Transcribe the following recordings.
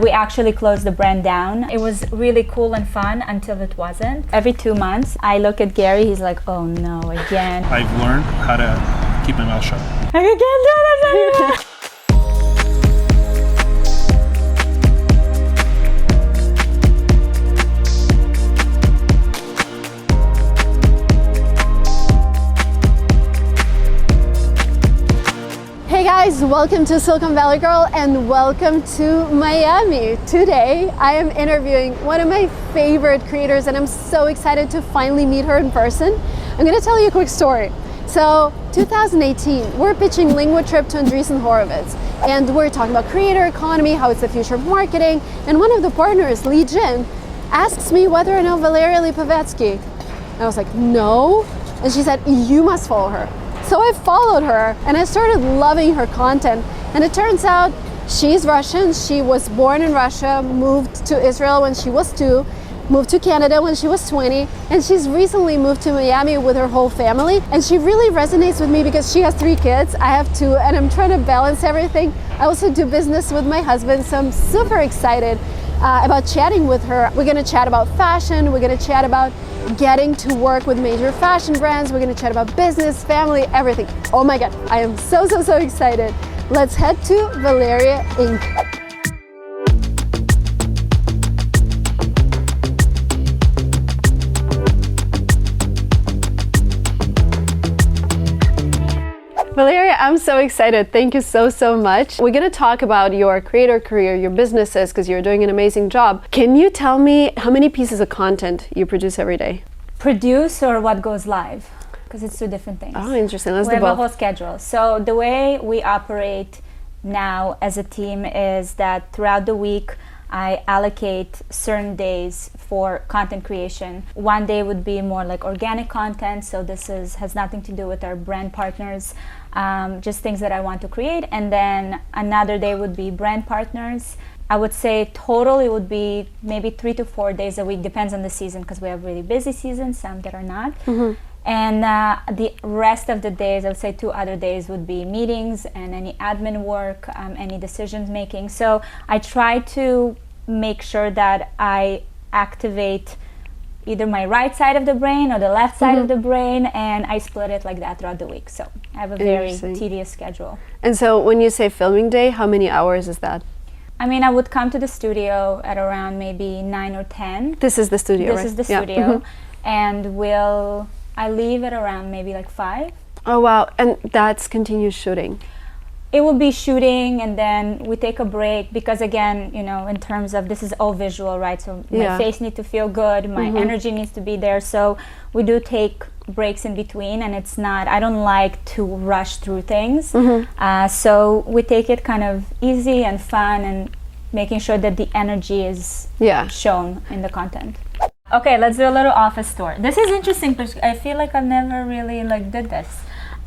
We actually closed the brand down. It was really cool and fun until it wasn't. Every 2 months, I look at Gary, he's like, oh no, again. I've learned how to keep my mouth shut. I can't do this anymore. Hey guys, welcome to Silicon Valley Girl and welcome to Miami. Today I am interviewing one of my favorite creators and I'm so excited to finally meet her in person. I'm going to tell you a quick story. So 2018, we're pitching Lingua Trip to Andreessen Horowitz and we're talking about creator economy, how it's the future of marketing, and one of the partners, Lee Jin, asks me whether I know Valeria Lipovetsky. And I was like, no. And she said, you must follow her. So I followed her and I started loving her content. And it turns out she's Russian. She was born in Russia, moved to Israel when she was 2, moved to Canada when she was 20, and she's recently moved to Miami with her whole family. And she really resonates with me because she has 3 kids. I have 2, and I'm trying to balance everything. I also do business with my husband, so I'm super excited about chatting with her. We're gonna chat about fashion. We're gonna chat about getting to work with major fashion brands. We're gonna chat about business, family, everything. Oh my God, I am so excited. Let's head to Valeria Inc. Valeria, I'm so excited. Thank you so much. We're going to talk about your creator career, your businesses, because you're doing an amazing job. Can you tell me how many pieces of content you produce every day? Produce or what goes live? Because it's 2 different things. Oh, interesting. Let's do both. We have a whole both. schedule. So the way we operate now as a team is that throughout the week, I allocate certain days for content creation. One day would be more like organic content, so this has nothing to do with our brand partners, just things that I want to create. And then another day would be brand partners. I would say total it would be maybe 3 to 4 days a week, depends on the season, because we have really busy seasons, some that are not. Mm-hmm. And the rest of the days, I would say 2 other days would be meetings and any admin work, any decisions making. So I try to make sure that I activate either my right side of the brain or the left side of the brain, and I split it like that throughout the week. So I have a very tedious schedule. And so when you say filming day, how many hours is that? I mean, I would come to the studio at around maybe 9 or 10. This is the studio, right? This is the studio. And I leave at around maybe like 5. Oh, wow. And that's continuous shooting. It will be shooting and then we take a break because again, you know, in terms of this is all visual, right? So my face needs to feel good, my energy needs to be there. So we do take breaks in between and I don't like to rush through things. So we take it kind of easy and fun and making sure that the energy is shown in the content. Okay, let's do a little office tour. This is interesting because I feel like I've never really did this.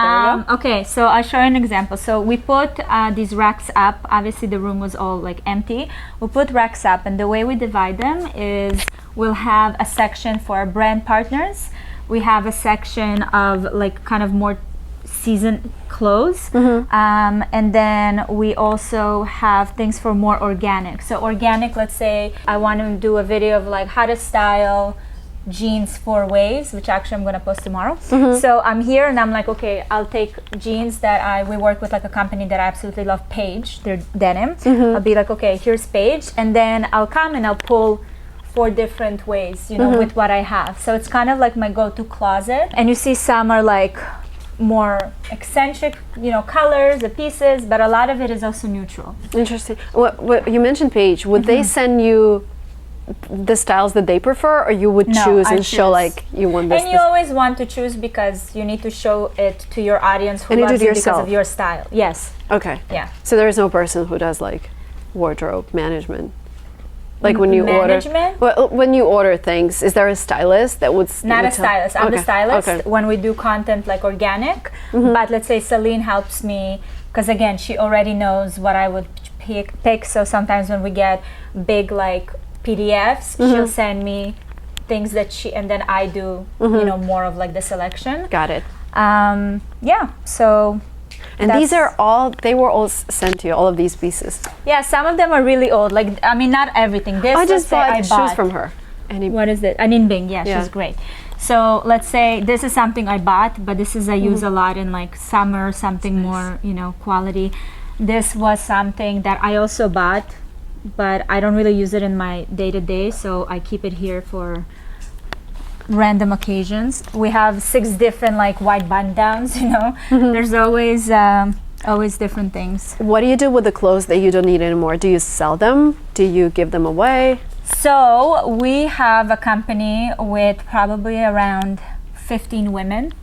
Okay, so I'll show you an example. So we put these racks up. Obviously the room was all empty. We'll put racks up and the way we divide them is we'll have a section for our brand partners. We have a section of kind of more season clothes. And then we also have things for more organic. So organic, let's say I want to do a video of how to style jeans 4 ways, which actually I'm going to post tomorrow. So I'm here and I'm like, okay, I'll take jeans that we work with a company that I absolutely love, Paige, their denim. I'll be like, okay, here's Paige, and then I'll come and I'll pull 4 different ways, with what I have. So it's kind of like my go-to closet. And you see some are more eccentric, colors, the pieces, but a lot of it is also neutral. Interesting. What you mentioned Paige, would they send you the styles that they prefer, or you would choose and show you want this? And you always want to choose because you need to show it to your audience who loves it because of your style. Yes. Okay. Yeah. So there is no person who does wardrobe management. When you order things, is there a stylist that would not a stylist? I'm the stylist when we do content organic. But let's say Celine helps me because again she already knows what I would pick. So sometimes when we get big PDFs, she'll send me things that and then I do more of the selection. Got it. So And these are all, they were all sent to you, all of these pieces. Yeah, some of them are really old. Like, I mean, not everything. This, I just bought shoes from her. What is it? An Inbing. Yeah, she's great. So let's say this is something I bought, but this is I use a lot in like summer, something more, you know, quality. This was something that I also bought, but I don't really use it in my day-to-day, so I keep it here for random occasions. We have 6 different like white button-downs, you know. There's always different things. What do you do with the clothes that you don't need anymore? Do you sell them? Do you give them away? So we have a company with probably around 15 women.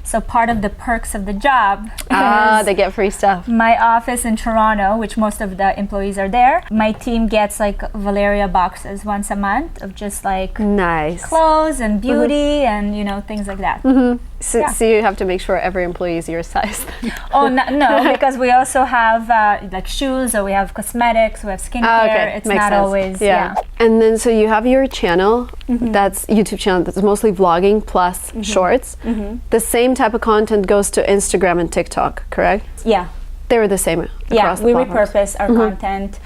So part of the perks of the job is they get free stuff. my office in Toronto, which most of the employees are there. My team gets like Valeria boxes once a month of just like clothes and beauty and, you know, things like that. So you have to make sure every employee is your size. Oh no, because we also have like shoes, or we have cosmetics, we have skincare. It's Makes not sense. always And then so you have your channel, that's YouTube channel that's mostly vlogging plus shorts. The same type of content goes to Instagram and TikTok, correct? Yeah. They're the same across the we platforms. repurpose our content.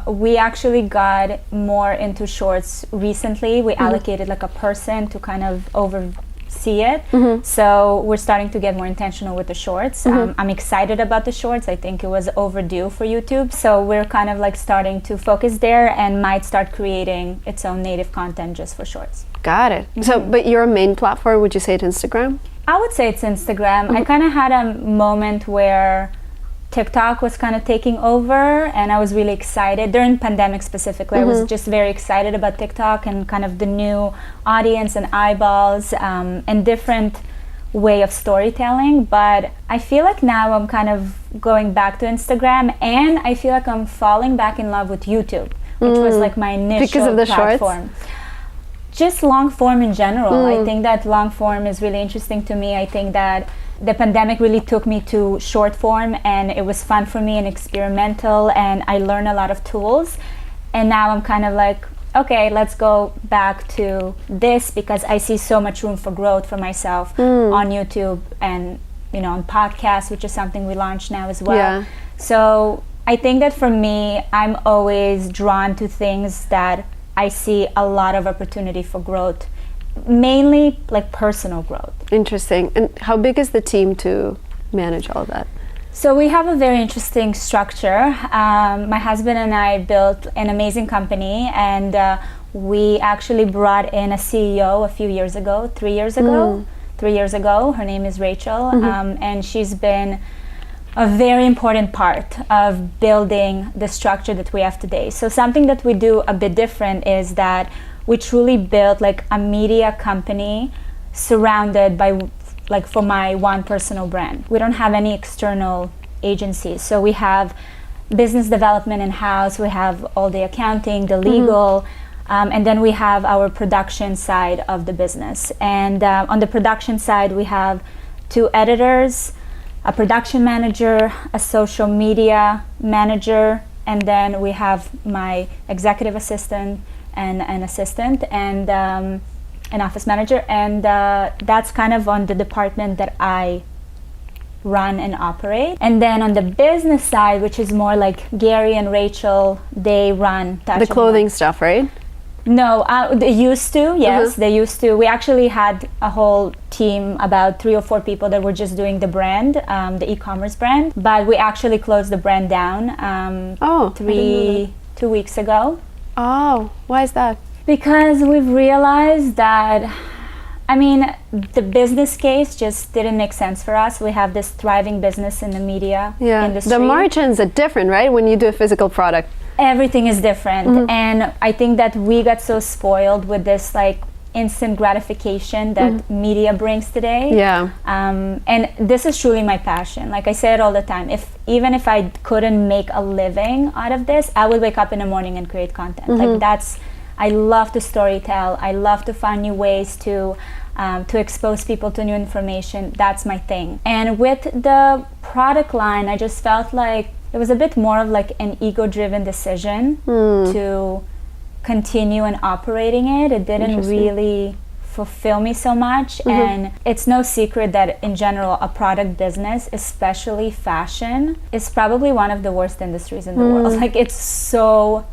We actually got more into shorts recently. We allocated like a person to kind of oversee it. So we're starting to get more intentional with the shorts. I'm excited about the shorts. I think it was overdue for YouTube. So we're kind of like starting to focus there and might start creating its own native content just for shorts. Got it. So, but your main platform, would you say it's Instagram? I would say it's Instagram. I kind of had a moment where TikTok was kind of taking over, and I was really excited during pandemic specifically. I was just very excited about TikTok and kind of the new audience and eyeballs and different way of storytelling. But I feel like now I'm kind of going back to Instagram, and I feel like I'm falling back in love with YouTube, which was like my initial because of the platform. shorts? Just long form in general. I think that long form is really interesting to me. I think that the pandemic really took me to short form, and it was fun for me and experimental, and I learned a lot of tools. And now I'm kind of like, okay, let's go back to this, because I see so much room for growth for myself on YouTube and, you know, on podcasts, which is something we launched now as well. So I think that for me, I'm always drawn to things that I see a lot of opportunity for growth, mainly like personal growth. Interesting. And how big is the team to manage all that? So we have a very interesting structure. My husband and I built an amazing company, and we actually brought in a CEO a few years ago, 3 years ago. 3 years ago. Her name is Rachel, and she's been a very important part of building the structure that we have today. So something that we do a bit different is that we truly built like a media company surrounded by, like, for my one personal brand. We don't have any external agencies. So we have business development in-house, we have all the accounting, the legal, and then we have our production side of the business. And on the production side, we have 2 editors, a production manager, a social media manager, and then we have my executive assistant and an assistant and an office manager, and that's kind of on the department that I run and operate. And then on the business side, which is more like Gary and Rachel, they run the clothing stuff, right? No, they used to, yes, they used to. We actually had a whole team, about 3 or 4 people that were just doing the brand, the e-commerce brand, but we actually closed the brand down 2 weeks ago. Oh, why is that? Because we've realized that, I mean, the business case just didn't make sense for us. We have this thriving business in the media industry. The margins are different, right, when you do a physical product? Everything is different, and I think that we got so spoiled with this like instant gratification that media brings today. And this is truly my passion. Like I say it all the time, even if I couldn't make a living out of this, I would wake up in the morning and create content. Like I love to storytell. I love to find new ways to expose people to new information. That's my thing. And with the product line, I just felt like it was a bit more of like an ego-driven decision to continue and operating it. It didn't really fulfill me so much. And it's no secret that in general a product business, especially fashion, is probably one of the worst industries in the world. Like, it's so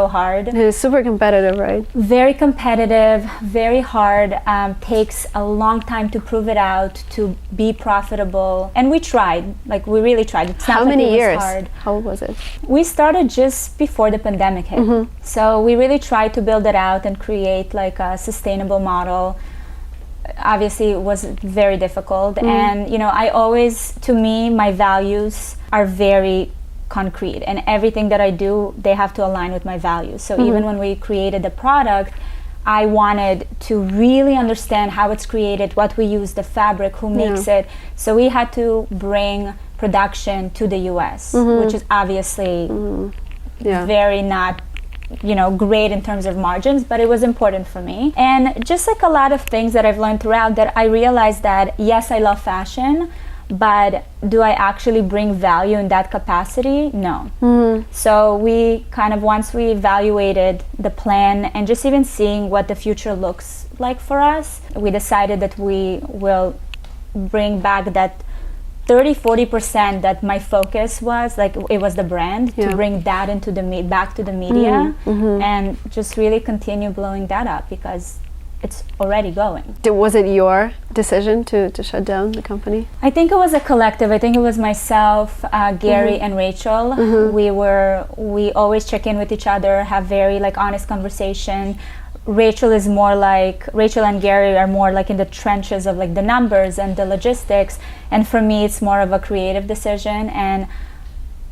hard. It's super competitive, right? Very competitive, very hard, takes a long time to prove it out, to be profitable. And we tried, like, we really tried. It's not How many years? hard. How old was it? We started just before the pandemic hit. So we really tried to build it out and create like a sustainable model. Obviously it was very difficult. And, you know, I always, to me, my values are very concrete, and everything that I do, they have to align with my values. So even when we created the product, I wanted to really understand how it's created, what we use, the fabric, who makes it. So we had to bring production to the US, which is obviously very not, you know, great in terms of margins, but it was important for me. And just like a lot of things that I've learned throughout, that I realized that yes, I love fashion, but do I actually bring value in that capacity? No. So we kind of, once we evaluated the plan and just even seeing what the future looks like for us, we decided that we will bring back that 30-40% that my focus was, like, it was the brand, to bring that into the back to the media, and just really continue blowing that up, because it's already going. Was it your decision to shut down the company? I think it was a collective. I think it was myself, Gary, and Rachel. We always check in with each other, have very like honest conversation. Rachel and Gary are more like in the trenches of like the numbers and the logistics, and for me it's more of a creative decision. And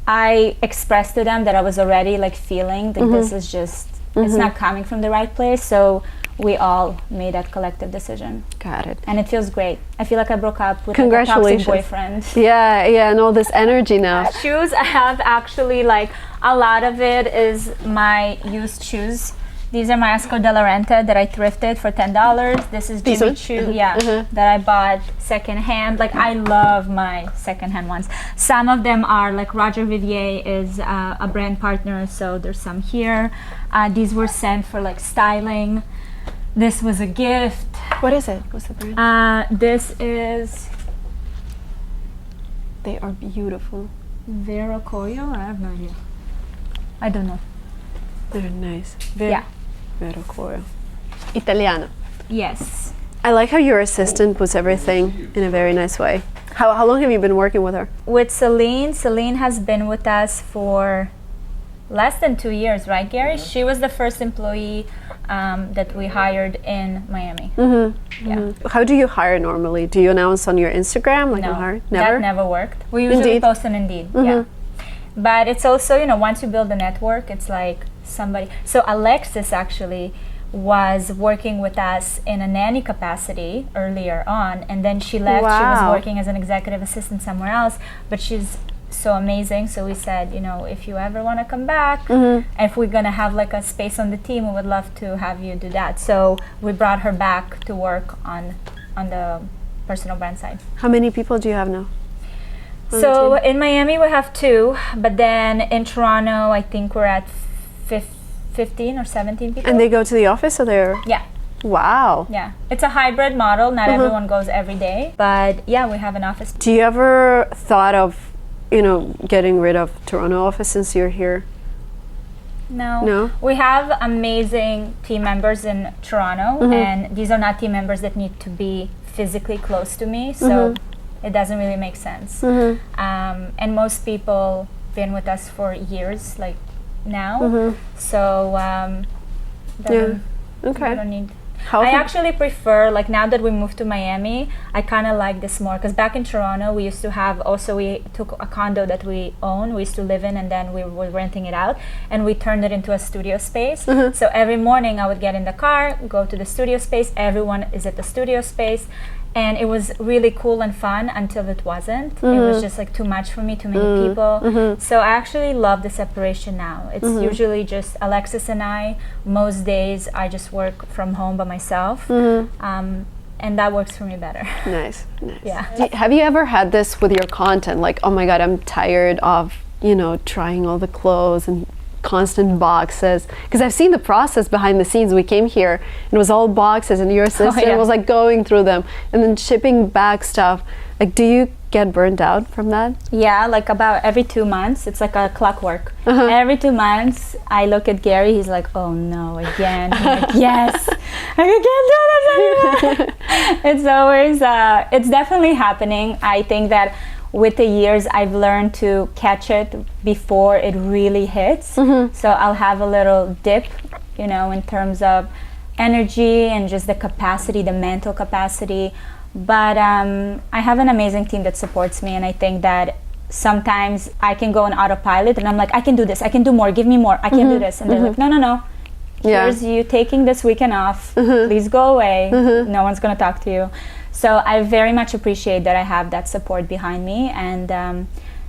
I expressed to them that I was already like feeling that this is just, it's not coming from the right place. So we all made that collective decision. Got it. And it feels great. I feel like I broke up with Congratulations. like a toxic boyfriend. Yeah, and all this energy now. Shoes, I have actually, like, a lot of it is my used shoes. These are my Esco de la Renta that I thrifted for $10. This is Jimmy Choo, that I bought secondhand. Like, I love my secondhand ones. Some of them are like Roger Vivier is a brand partner, so there's some here. These were sent for like styling. This was a gift. What is it? What's the brand? This is... They are beautiful. Vero Coyo? I have no idea. I don't know. They're nice. Yeah. Vero Coyo. Italiano. Yes. I like how your assistant puts everything in a very nice way. How long have you been working with her? With Celine has been with us for less than 2 years, right, Gary? She was the first employee that we hired in Miami. Yeah. How do you hire normally? Do you announce on your Instagram? Like, no, never? that never worked. We usually post on Indeed. Yeah. But it's also, you know, once you build a network, it's like somebody. So Alexis actually was working with us in a nanny capacity earlier on, and then she left. She was working as an executive assistant somewhere else, but she's so amazing. So we said, you know, if you ever want to come back, if we're gonna have like a space on the team, we would love to have you do that. So we brought her back to work on the personal brand side. How many people do you have now? So in Miami we have 2, but then in Toronto I think we're at 15 or 17 people. And they go to the office, or they're... Yeah. Wow. Yeah. It's a hybrid model. Not everyone goes every day. But yeah, we have an office. Do you ever thought of, you know, getting rid of Toronto office since you're here? No. We have amazing team members in Toronto, and these are not team members that need to be physically close to me. So it doesn't really make sense. And most people been with us for years, like now. So Okay. I don't need. I actually prefer, like, now that we moved to Miami, I kind of like this more, because back in Toronto we used to have, also we took a condo that we own, we used to live in, and then we were renting it out, and we turned it into a studio space. So every morning I would get in the car, go to the studio space, everyone is at the studio space, and it was really cool and fun until it wasn't. It was just like too much for me, too many people. So I actually love the separation now. It's usually just Alexis and I. Most days I just work from home by myself, and that works for me better. Nice. Yeah. Have you ever had this with your content? Like, oh my God, I'm tired of, you know, trying all the clothes and constant boxes? Because I've seen the process behind the scenes. We came here and it was all boxes and your assistant was like going through them and then shipping back stuff. Like, do you get burnt out from that? Yeah, like about every 2 months. It's like a clockwork. Every 2 months, I look at Gary. He's like, "Oh no, again!" I'm like, "Yes, I can't do this anymore." It's always, it's definitely happening. I think that with the years, I've learned to catch it before it really hits. So I'll have a little dip, you know, in terms of energy and just the capacity, the mental capacity. But I have an amazing team that supports me, and I think that sometimes I can go on autopilot and I'm like, I can do this, I can do more, give me more, I can do this. And they're like, no. Here's you taking this weekend off, please go away, no one's gonna talk to you. So I very much appreciate that I have that support behind me, and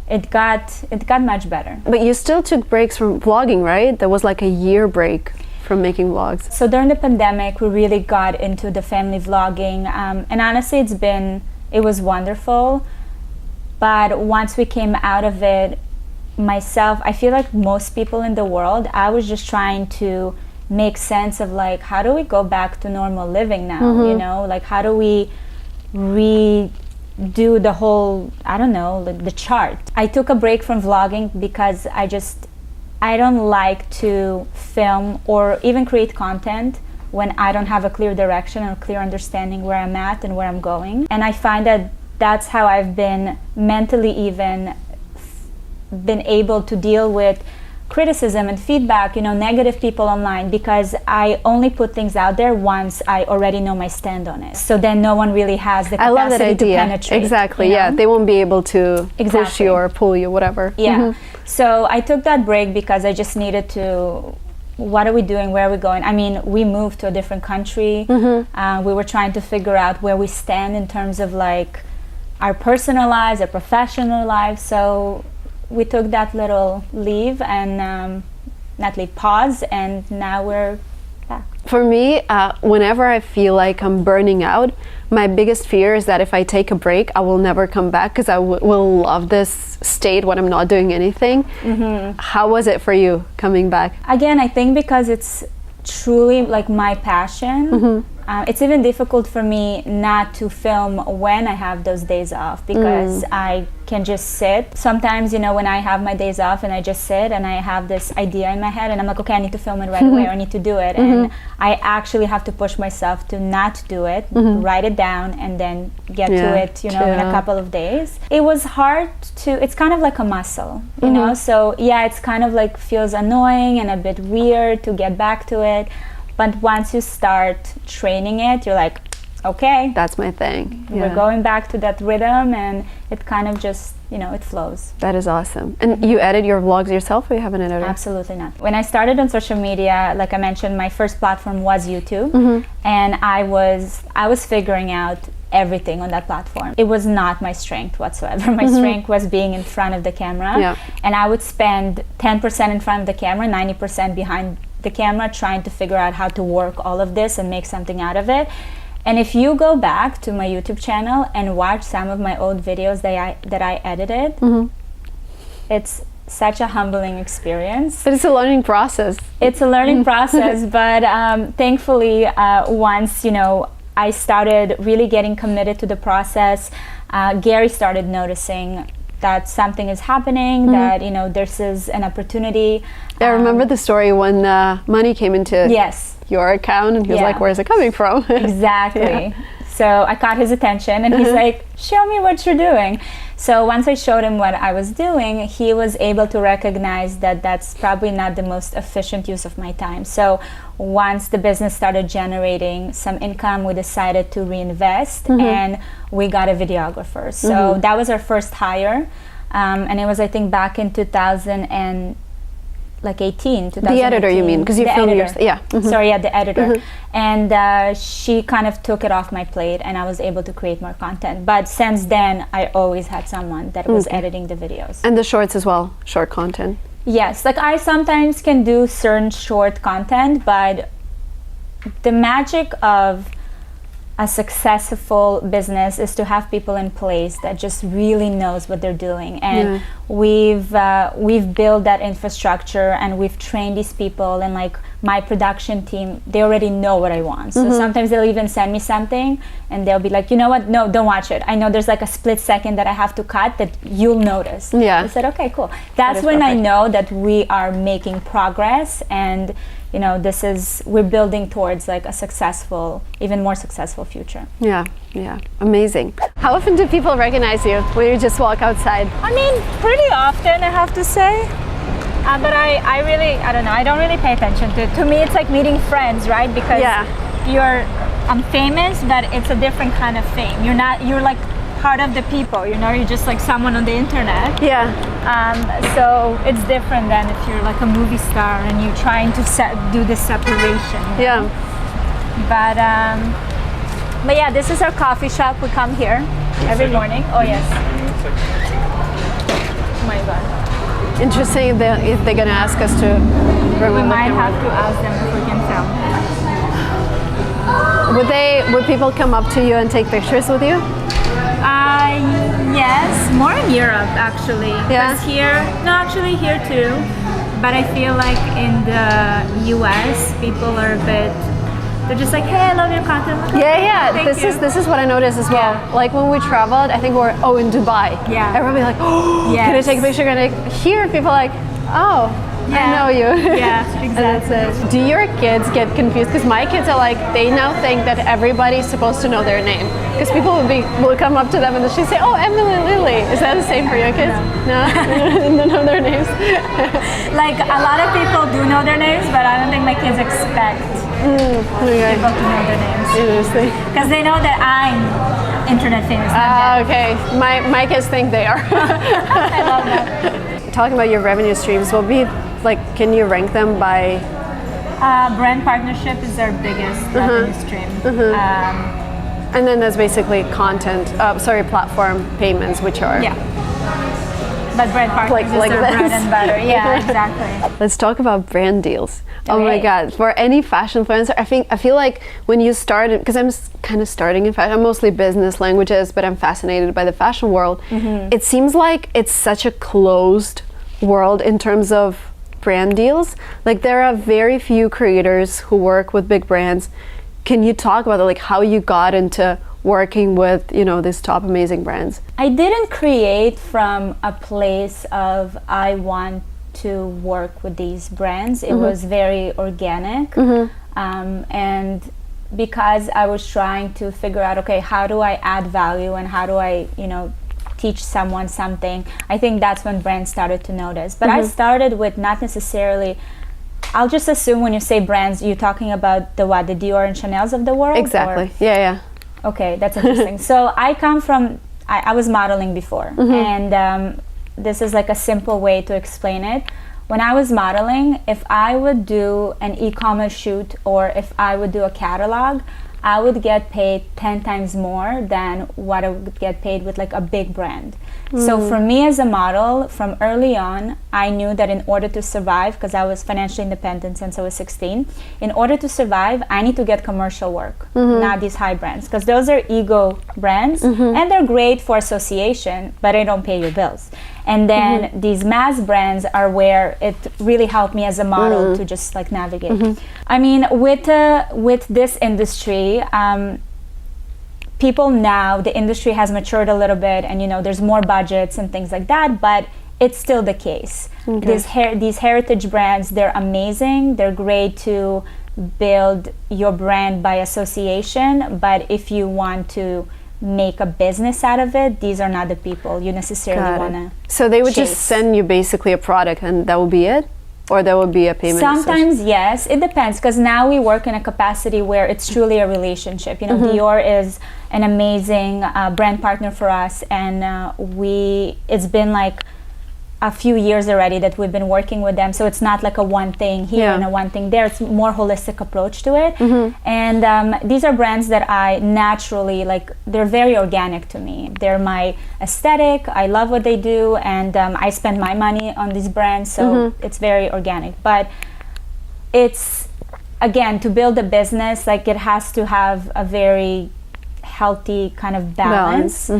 it got much better. But you still took breaks from vlogging, right? There was like a year break from making vlogs. So during the pandemic, we really got into the family vlogging, and honestly, it was wonderful. But once we came out of it, myself, I feel like most people in the world, I was just trying to make sense of like, how do we go back to normal living now? You know, like how do we redo the whole, I don't know, like the chart. I took a break from vlogging because I don't like to film or even create content when I don't have a clear direction and a clear understanding where I'm at and where I'm going. And I find that that's how I've been mentally even been able to deal with criticism and feedback, you know, negative people online, because I only put things out there once I already know my stand on it. So then no one really has the capacity I love that idea. To penetrate. Exactly, you know? yeah. They won't be able to push you or pull you, whatever. Yeah. So I took that break because I just needed to, what are we doing? Where are we going? I mean, we moved to a different country. We were trying to figure out where we stand in terms of like our personal lives, our professional lives. So we took that little leave and pause, and now we're back. For me, whenever I feel like I'm burning out, my biggest fear is that if I take a break, I will never come back, because I will love this state when I'm not doing anything. How was it for you coming back? Again, I think because it's truly like my passion, it's even difficult for me not to film when I have those days off, because I can just sit. Sometimes, you know, when I have my days off and I just sit and I have this idea in my head and I'm like, okay, I need to film it right away, or I need to do it. And I actually have to push myself to not do it, write it down, and then get to it, you know, in a couple of days. It was hard to, it's kind of like a muscle, you know? So yeah, it's kind of like feels annoying and a bit weird to get back to it. But once you start training it, you're like, okay, that's my thing. We're going back to that rhythm, and it kind of just, you know, it flows. That is awesome. And you edit your vlogs yourself, or you have an editor? Absolutely not. When I started on social media, like I mentioned, my first platform was YouTube, and I was figuring out everything on that platform. It was not my strength whatsoever. My strength was being in front of the camera, and I would spend 10% in front of the camera, 90% behind the camera, trying to figure out how to work all of this and make something out of it. And if you go back to my YouTube channel and watch some of my old videos that I edited, it's such a humbling experience. But it's a learning process. It's a learning process, but thankfully, once, you know, I started really getting committed to the process, Gary started noticing that something is happening, that, you know, this is an opportunity. I remember the story when money came into your account, and he was like, where's it coming from? Exactly. So I caught his attention, and he's like, show me what you're doing. So once I showed him what I was doing, he was able to recognize that that's probably not the most efficient use of my time. So once the business started generating some income, we decided to reinvest, and we got a videographer. So that was our first hire, and it was, I think, back in 2018. The editor, you mean? Because you filmed yourself. Sorry, the editor. And she kind of took it off my plate, and I was able to create more content. But since then, I always had someone that was editing the videos. And the shorts as well, short content. Yes, like I sometimes can do certain short content, but the magic of a successful business is to have people in place that just really knows what they're doing, and we've built that infrastructure, and we've trained these people, and like my production team, they already know what I want. So sometimes they'll even send me something and they'll be like, you know what, no, don't watch it, I know there's like a split second that I have to cut that you'll notice. I said, okay, cool. That's when perfect. I know that we are making progress, and you know, we're building towards like a successful, even more successful future. Yeah, amazing. How often do people recognize you when you just walk outside? I mean, pretty often, I have to say. But I really, I don't know, I don't really pay attention to it. To me, it's like meeting friends, right? Because I'm famous, but it's a different kind of fame. You're like part of the people, you know, you're just like someone on the internet. So it's different than if you're like a movie star and you're trying to do this separation. But yeah, this is our coffee shop. We come here every morning. Oh yes. Oh my God. Interesting if they're gonna ask us to remove. We might have to ask them if we can film. Would people come up to you and take pictures with you? Yes, more in Europe actually. Actually here too. But I feel like in the US, people are a bit. They're just like, hey, I love your content. This is what I noticed as well. Like when we traveled, I think we're in Dubai. Everybody like, can I take a picture? And here people are like, oh, I know you. Exactly. Do your kids get confused? Because my kids are like, they now think that everybody's supposed to know their name. Because people will come up to them and she'll say, oh, Emily Lily. Is that the same for your kids? No? Don't know their names? Like a lot of people do know their names, but I don't think my kids expect people to know their names. Interesting. Because they know that I'm internet famous. Okay. My kids think they are. I love that. Talking about your revenue streams, what be like? Can you rank them by? Brand partnership is our biggest revenue stream. And then there's basically platform payments, which are But brand partners is their bread and butter. Yeah, exactly. Let's talk about brand deals. Oh my God! For any fashion influencer, I feel like when you started, because I'm kind of starting in fashion, I'm mostly business languages, but I'm fascinated by the fashion world. It seems like it's such a closed world in terms of brand deals. Like there are very few creators who work with big brands. Can you talk about like how you got into working with, you know, these top amazing brands? I didn't create from a place of I want to work with these brands. It was very organic, and because I was trying to figure out, okay, how do I add value and how do I, you know, teach someone something, I think that's when brands started to notice. But I started with not necessarily, I'll just assume when you say brands, you're talking about the Dior and Chanel's of the world? Exactly. Okay, that's interesting. So I come from, I was modeling before, and this is like a simple way to explain it. When I was modeling, if I would do an e-commerce shoot or if I would do a catalog, I would get paid 10 times more than what I would get paid with like a big brand. So for me as a model, from early on, I knew that in order to survive, because I was financially independent since I was 16, in order to survive, I need to get commercial work, not these high brands, because those are ego brands and they're great for association, but they don't pay your bills. And then these mass brands are where it really helped me as a model to just like navigate. I mean, with this industry, people now, the industry has matured a little bit, and you know, there's more budgets and things like that, but it's still the case. These heritage brands, they're amazing. They're great to build your brand by association, but if you want to make a business out of it, these are not the people you necessarily want to So they would just send you basically a product and that would be it? Or there would be a payment? Sometimes yes, it depends, because now we work in a capacity where it's truly a relationship. You know, Dior is an amazing brand partner for us, and it's been like a few years already that we've been working with them, so it's not like a one thing here and a one thing there. It's more holistic approach to it. And these are brands that I naturally like. They're very organic to me. They're my aesthetic. I love what they do, and I spend my money on these brands, so it's very organic. But it's, again, to build a business, like it has to have a very healthy kind of balance.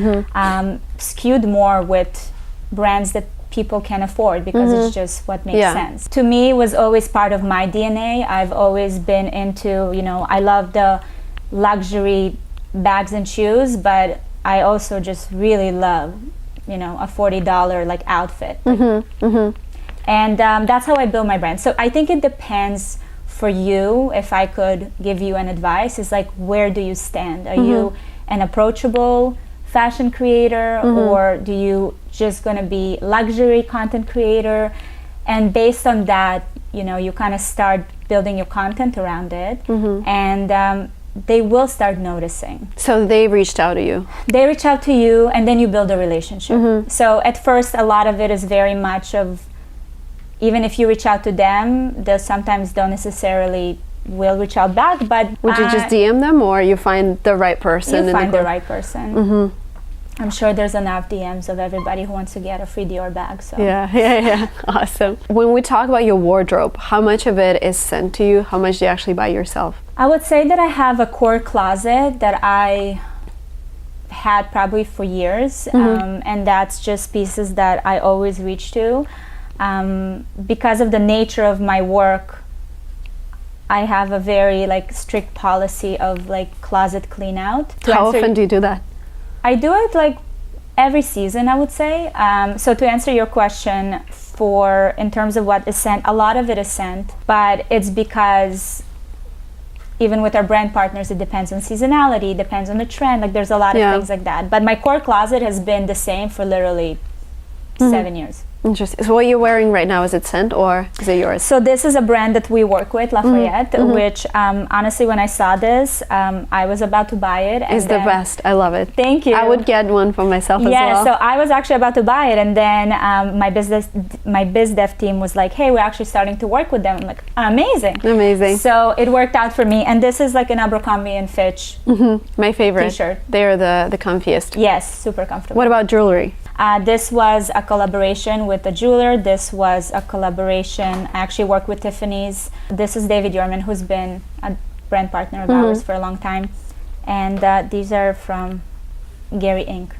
Skewed more with brands that people can afford because it's just what makes sense. To me, it was always part of my DNA. I've always been into, you know, I love the luxury bags and shoes, but I also just really love, you know, a $40 like outfit. And that's how I build my brand. So I think it depends for you. If I could give you an advice, is like, where do you stand? Are you an approachable fashion creator, or do you just gonna be luxury content creator? And based on that, you know, you kind of start building your content around it, and they will start noticing. So they reached out to you? They reach out to you, and then you build a relationship. So at first, a lot of it is very much of, even if you reach out to them, they sometimes don't necessarily will reach out back, but would you just DM them, or you find the right person? You find the right person. I'm sure there's enough DMs of everybody who wants to get a free Dior bag. So yeah. Awesome. When we talk about your wardrobe, how much of it is sent to you? How much do you actually buy yourself? I would say that I have a core closet that I had probably for years, and that's just pieces that I always reach to. Because of the nature of my work, I have a very like strict policy of like closet clean out. How often do you do that? I do it like every season, I would say. So to answer your question, for in terms of what is sent, a lot of it is sent, but it's because even with our brand partners, it depends on seasonality, depends on the trend. Like there's a lot of things like that. But my core closet has been the same for literally 7 years. Interesting. So what you're wearing right now, is it sent or is it yours? So this is a brand that we work with, Lafayette, which honestly, when I saw this, I was about to buy it. It's the best. I love it. Thank you. I would get one for myself as well. Yeah, so I was actually about to buy it, and then my biz dev team was like, hey, we're actually starting to work with them. I'm like, amazing. Amazing. So it worked out for me, and this is like an Abercrombie and Fitch my favorite t-shirt. They're the comfiest. Yes, super comfortable. What about jewelry? This was a collaboration with a jeweler. This was a collaboration. I actually worked with Tiffany's. This is David Yorman, who's been a brand partner of ours for a long time. And these are from Gary Inc.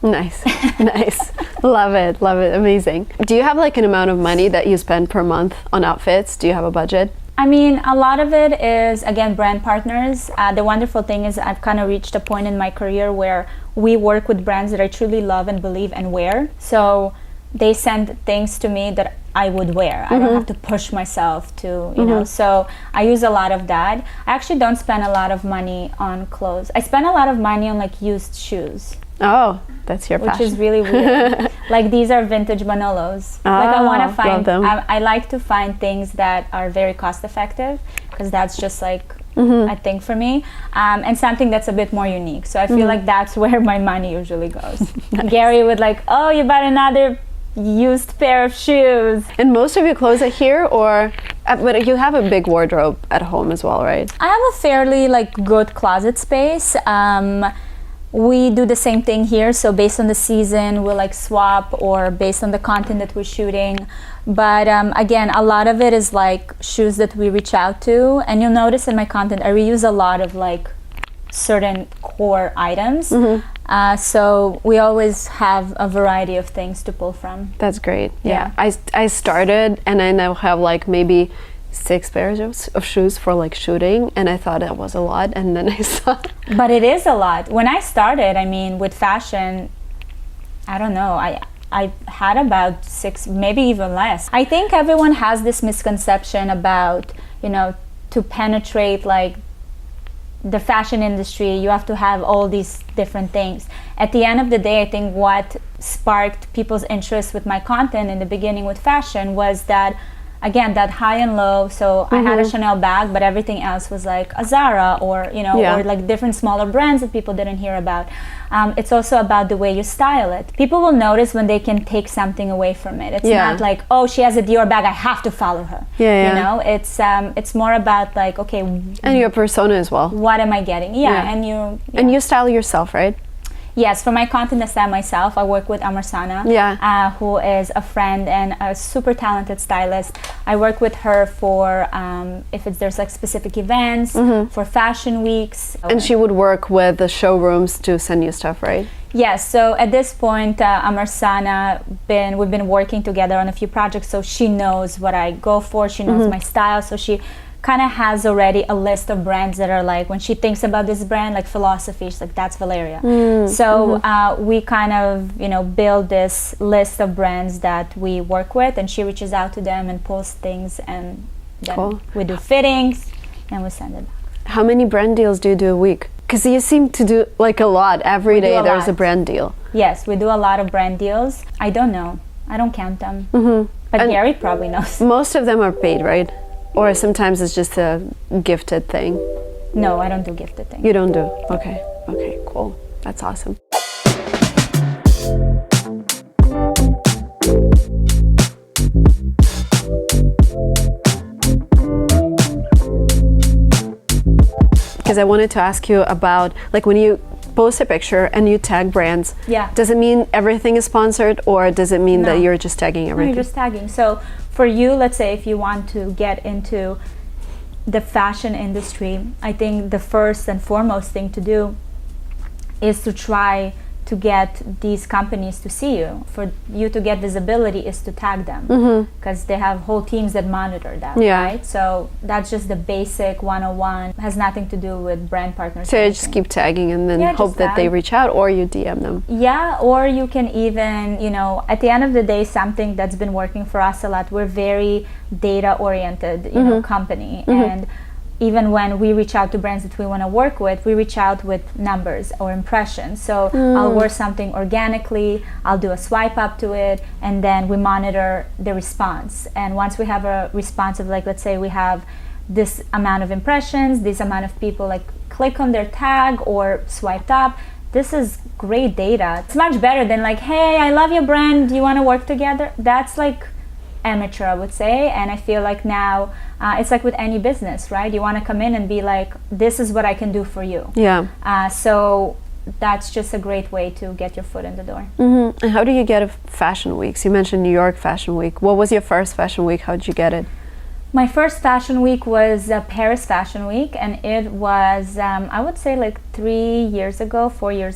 Nice. Nice. Love it. Love it. Amazing. Do you have like an amount of money that you spend per month on outfits? Do you have a budget? I mean, a lot of it is, again, brand partners. The wonderful thing is I've kind of reached a point in my career where we work with brands that I truly love and believe and wear. So they send things to me that I would wear. I don't have to push myself to, you know. So I use a lot of that. I actually don't spend a lot of money on clothes. I spend a lot of money on like used shoes. Oh, that's your passion. Which is really weird. Like these are vintage Manolos. Like I want to find, I like to find things that are very cost effective, because that's just like a thing for me, and something that's a bit more unique. So I feel like that's where my money usually goes. Nice. Gary would like, oh, you bought another used pair of shoes. And most of your clothes are here, or but you have a big wardrobe at home as well, right? I have a fairly like good closet space. We do the same thing here, so based on the season we'll like swap, or based on the content that we're shooting. But again, a lot of it is like shoes that we reach out to, and you'll notice in my content I reuse a lot of like certain core items. So we always have a variety of things to pull from. That's great. Yeah. I started, and I now have like maybe 6 pairs of shoes for like shooting, and I thought that was a lot, and then I saw but it is a lot. When I started, I mean, with fashion, I don't know, I had about 6, maybe even less. I think everyone has this misconception about, you know, to penetrate like the fashion industry, you have to have all these different things. At the end of the day, I think what sparked people's interest with my content in the beginning with fashion was that, again, that high and low. So I had a Chanel bag, but everything else was like a Zara, or, you know, or like different smaller brands that people didn't hear about. It's also about the way you style it. People will notice when they can take something away from it. It's not like, oh, she has a Dior bag, I have to follow her. You know, it's more about like, okay. And your persona as well. What am I getting? And you style yourself, right? Yes, for my content design myself, I work with Amarsana, who is a friend and a super talented stylist. I work with her for if there's like specific events, for fashion weeks. And she would work with the showrooms to send you stuff, right? Yes, so at this point, Amarsana, we've been working together on a few projects, so she knows what I go for, she knows my style, so she kind of has already a list of brands that are like, when she thinks about this brand, like philosophy, she's like, that's Valeria. So we kind of, build this list of brands that we work with, and she reaches out to them and posts things, and then we do fittings, and we send it back. How many brand deals do you do a week? Because you seem to do like a lot. Every day there's a brand deal. Yes, we do a lot of brand deals. I don't know. I don't count them. But and Gary probably knows. Most of them are paid, right? Or sometimes it's just a gifted thing? No, I don't do gifted things. You don't do? Okay. Okay, cool. That's awesome. Because I wanted to ask you about, like, when you post a picture and you tag brands, does it mean everything is sponsored, or does it mean that you're just tagging everything? No, you're just tagging. So for you, let's say if you want to get into the fashion industry, I think the first and foremost thing to do is to try to get these companies to see you. For you to get visibility is to tag them, because they have whole teams that monitor that, right? So that's just the basic 101. It has nothing to do with brand partners. So you just keep tagging and then hope that they reach out, or you DM them. Yeah, or you can even, at the end of the day, something that's been working for us a lot, we're very data oriented, company. And even when we reach out to brands that we want to work with, we reach out with numbers or impressions. So I'll wear something organically, I'll do a swipe up to it, and then we monitor the response. And once we have a response of, like, let's say we have this amount of impressions, this amount of people like click on their tag or swiped up, this is great data. It's much better than like, hey, I love your brand, do you want to work together? That's like amateur, I would say. And I feel like now it's like with any business, right? You want to come in and be like, this is what I can do for you. So that's just a great way to get your foot in the door. And how do you get a fashion weeks? You mentioned New York Fashion Week. What was your first fashion week? How did you get it? My first fashion week was Paris Fashion Week, and it was I would say like 4 years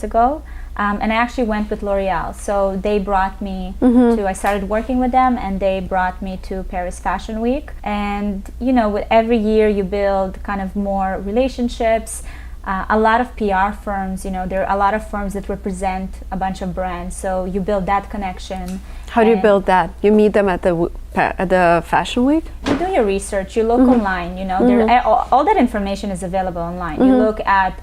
ago. And I actually went with L'Oreal. So they brought me I started working with them, and they brought me to Paris Fashion Week. And, with every year you build kind of more relationships. A lot of PR firms, there are a lot of firms that represent a bunch of brands. So you build that connection. How do you build that? You meet them at the fashion week? You do your research, you look online, all that information is available online. You look at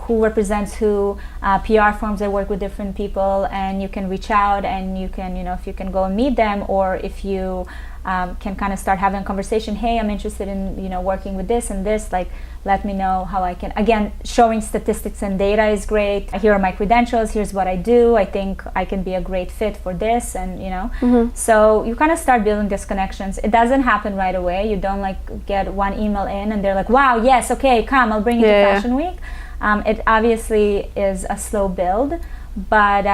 who represents who, PR firms that work with different people, and you can reach out and you can, if you can go and meet them, or if you can kind of start having a conversation, hey, I'm interested in, working with this and this, like, let me know how I can. Again, showing statistics and data is great. Here are my credentials, here's what I do, I think I can be a great fit for this, and so you kind of start building these connections. It doesn't happen right away. You don't like get one email in and they're like, wow, yes, okay, come, I'll bring you to Fashion Week. It obviously is a slow build, but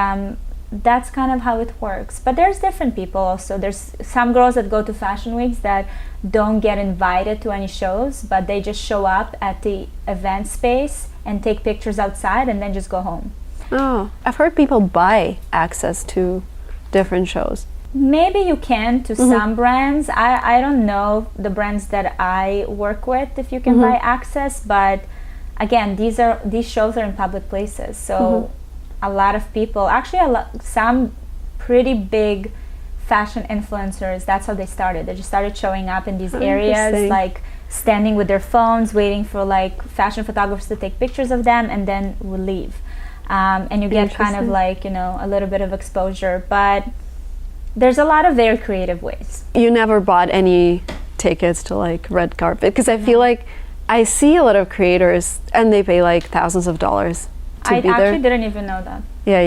that's kind of how it works. But there's different people also. There's some girls that go to fashion weeks that don't get invited to any shows, but they just show up at the event space and take pictures outside and then just go home. Oh, I've heard people buy access to different shows. Maybe you can to some brands. I don't know the brands that I work with if you can buy access, but again, these shows are in public places, so a lot of people, actually some pretty big fashion influencers, that's how they started. They just started showing up in these areas, like standing with their phones, waiting for like fashion photographers to take pictures of them, and then would leave. And you get kind of like, a little bit of exposure, but there's a lot of very creative ways. You never bought any tickets to like red carpet? Because I feel like I see a lot of creators and they pay like thousands of dollars to be there. I actually didn't even know that. Yeah,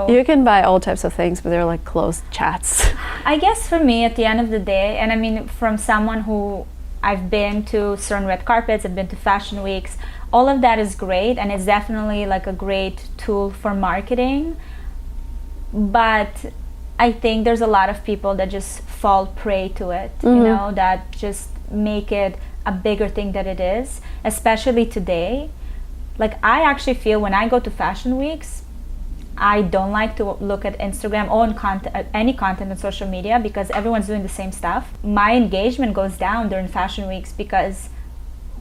you can buy all types of things, but they're like closed chats. I guess for me, at the end of the day, and I mean from someone who I've been to certain red carpets, I've been to fashion weeks. All of that is great, and it's definitely like a great tool for marketing. But I think there's a lot of people that just fall prey to it, you know, that just make it a bigger thing than it is, especially today. Like, I actually feel when I go to fashion weeks, I don't like to look at Instagram or any content on social media because everyone's doing the same stuff. My engagement goes down during fashion weeks because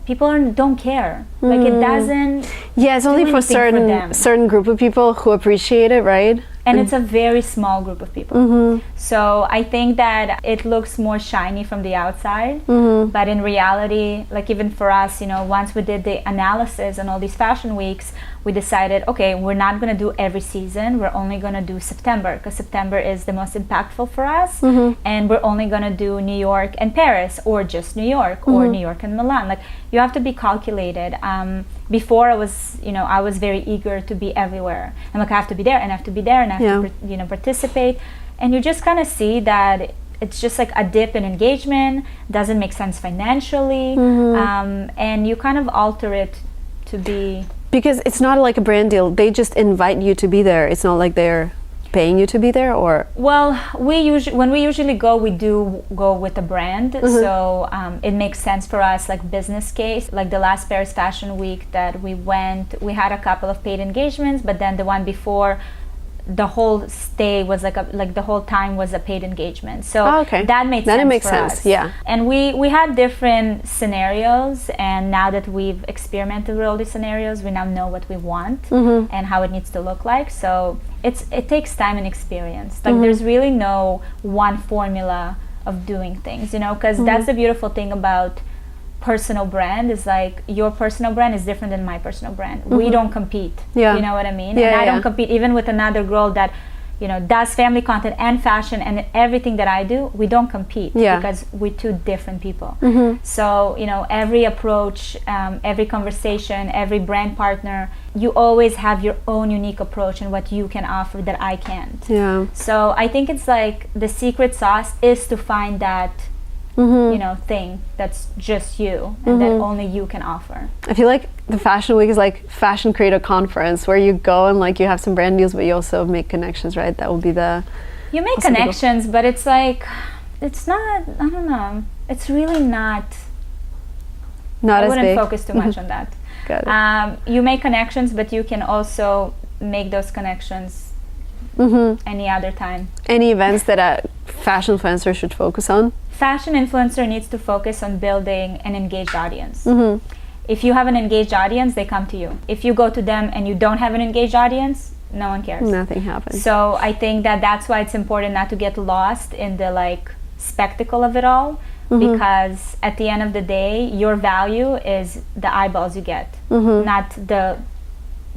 people don't care. Like, it doesn't. Yeah, it's only for certain group of people who appreciate it, right? And it's a very small group of people. So I think that it looks more shiny from the outside, but in reality, like even for us, you know, once we did the analysis on all these fashion weeks, we decided, okay, we're not going to do every season. We're only going to do September because September is the most impactful for us. And we're only going to do New York and Paris, or just New York, or New York and Milan. Like, you have to be calculated. Before I was very eager to be everywhere. I'm like, I have to be there and I have to be there and I have to, participate. And you just kind of see that it's just like a dip in engagement, doesn't make sense financially, and you kind of alter it to be. Because it's not like a brand deal. They just invite you to be there. It's not like they're paying you to be there, or? Well, when we usually go, we do go with a brand. So it makes sense for us, like business case. Like the last Paris Fashion Week that we went, we had a couple of paid engagements, but then the one before, the whole stay was like the whole time was a paid engagement. So that made sense. Then it makes sense, yeah. And we had different scenarios, and now that we've experimented with all these scenarios, we now know what we want and how it needs to look like. So it takes time and experience. Like there's really no one formula of doing things, you know, because that's the beautiful thing about personal brand, is like your personal brand is different than my personal brand. We don't compete. You know what I mean? And I don't compete even with another girl that, you know, does family content and fashion and everything that I do. We don't compete because we're two different people. So, you know, every approach, every conversation, every brand partner, you always have your own unique approach and what you can offer that I can't. So I think it's like the secret sauce is to find that you know, thing that's just you and that only you can offer. I feel like the Fashion Week is like fashion creator conference where you go and like you have some brand deals, but you also make connections, right? That will be you make connections, but it's like, it's not, I don't know, it's really not I wouldn't focus too much on that. Got it. You make connections, but you can also make those connections any other time. Any events that a fashion influencer should focus on? Fashion influencer needs to focus on building an engaged audience. If you have an engaged audience, they come to you. If you go to them and you don't have an engaged audience, no one cares. Nothing happens. So I think that's why it's important not to get lost in the like spectacle of it all, because at the end of the day, your value is the eyeballs you get, not the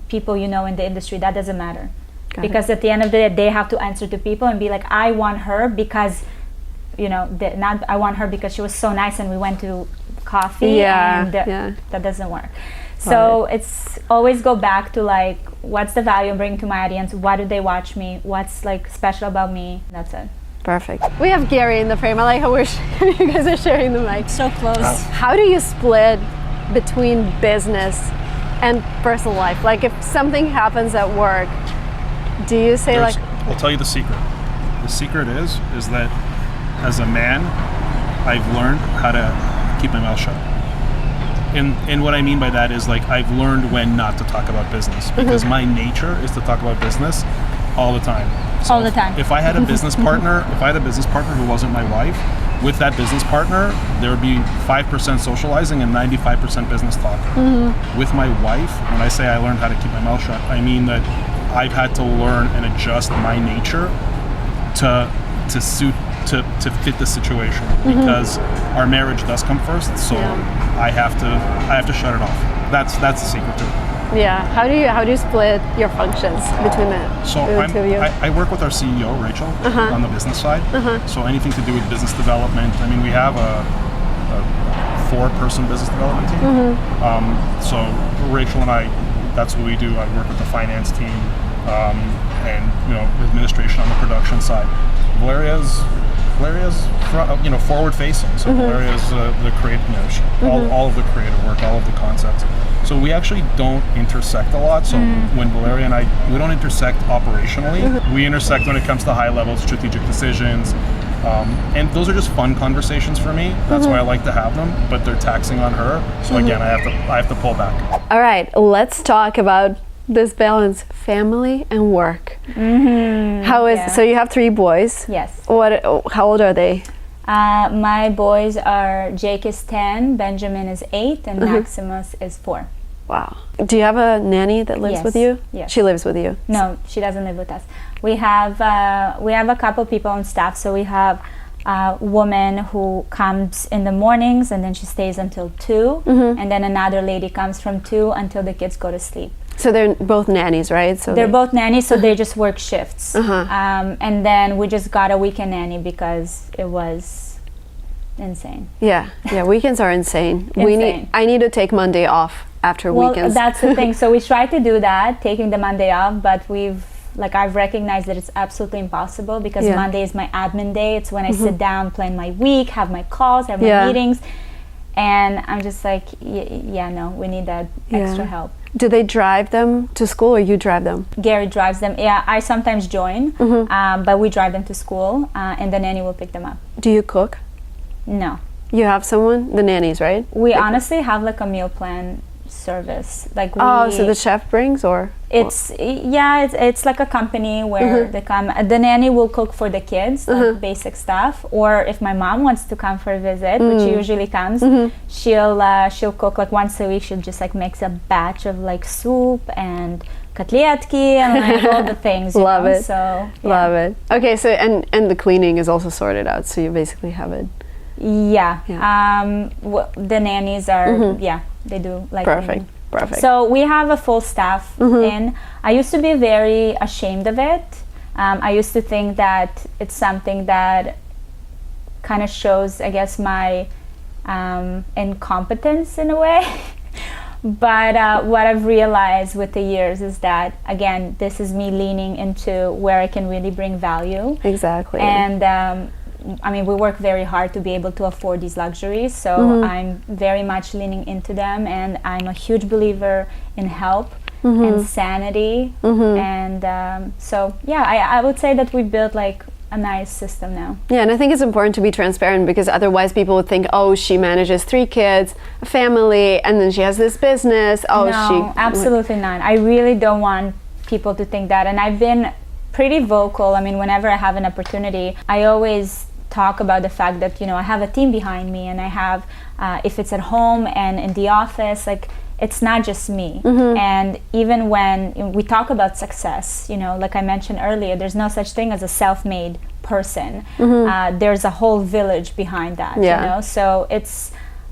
people you know in the industry. That doesn't matter. Because at the end of the day, they have to answer to people and be like, I want her because, you know, not I want her because she was so nice and we went to coffee, and that doesn't work. So it's always go back to like, what's the value I'm bringing to my audience? Why do they watch me? What's like special about me? That's it. Perfect. We have Gary in the frame. I like how you guys are sharing the mic. So close. How do you split between business and personal life? Like if something happens at work, do you say I'll tell you the secret. The secret is that as a man, I've learned how to keep my mouth shut. And what I mean by that is like I've learned when not to talk about business, because my nature is to talk about business all the time. So all the time. If I had a business partner, who wasn't my wife, with that business partner, there would be 5% socializing and 95% business talk. With my wife, when I say I learned how to keep my mouth shut, I mean that I've had to learn and adjust my nature to fit the situation, because our marriage does come first. So I have to shut it off. That's the secret to it. Yeah. How do you split your functions between the two of you? I work with our CEO Rachel on the business side. So anything to do with business development. I mean, we have a 4-person business development team. So Rachel and I, that's what we do. I work with the finance team and, you know, administration on the production side. Valeria's forward facing. So Valeria is the creative, all of the creative work, all of the concepts. So we actually don't intersect a lot. So when Valeria and I, we don't intersect operationally. We intersect when it comes to high level strategic decisions. And those are just fun conversations for me. That's why I like to have them, but they're taxing on her. So again, I have to pull back. All right, let's talk about this balance, family and work. So you have 3 boys. Yes. How old are they? My boys are, Jake is 10, Benjamin is 8, and Maximus is 4. Wow. Do you have a nanny that lives with you? Yes. She lives with you? No, she doesn't live with us. We have a couple people on staff. So we have a woman who comes in the mornings and then she stays until 2. And then another lady comes from 2 until the kids go to sleep. So they're both nannies, right? So they're both nannies, so they just work shifts. And then we just got a weekend nanny because it was insane. Yeah, weekends are insane. I need to take Monday off after weekends. That's the thing. So we try to do that, taking the Monday off, but I've recognized that it's absolutely impossible because Monday is my admin day. It's when I sit down, plan my week, have my calls, have my meetings. And I'm just like, no, we need that extra help. Do they drive them to school or you drive them? Gary drives them. Yeah, I sometimes join, but we drive them to school and the nanny will pick them up. Do you cook? No. You have someone? The nannies, right? We honestly have like a meal plan service. So the chef brings, or? It's like a company where they come. The nanny will cook for the kids, like basic stuff. Or if my mom wants to come for a visit, which she usually comes, she'll cook like once a week. She'll just like makes a batch of like soup and kotletki and like all the things. Love it. So love it. Okay, so and the cleaning is also sorted out. So you basically have it. Yeah. The nannies are they do like perfect. So we have a full staff in. I used to be very ashamed of it. I used to think that it's something that kind of shows, I guess, my incompetence in a way. But what I've realized with the years is that, again, this is me leaning into where I can really bring value. Exactly. And we work very hard to be able to afford these luxuries, so I'm very much leaning into them, and I'm a huge believer in help and sanity, and I would say that we built like a nice system now. Yeah, and I think it's important to be transparent because otherwise people would think, oh, she manages 3 kids, a family, and then she has this business. No, absolutely not. I really don't want people to think that, and I've been pretty vocal. Whenever I have an opportunity, I always talk about the fact that I have a team behind me, and I have if it's at home and in the office, like it's not just me. And even when we talk about success, like I mentioned earlier, there's no such thing as a self-made person. There's a whole village behind that. So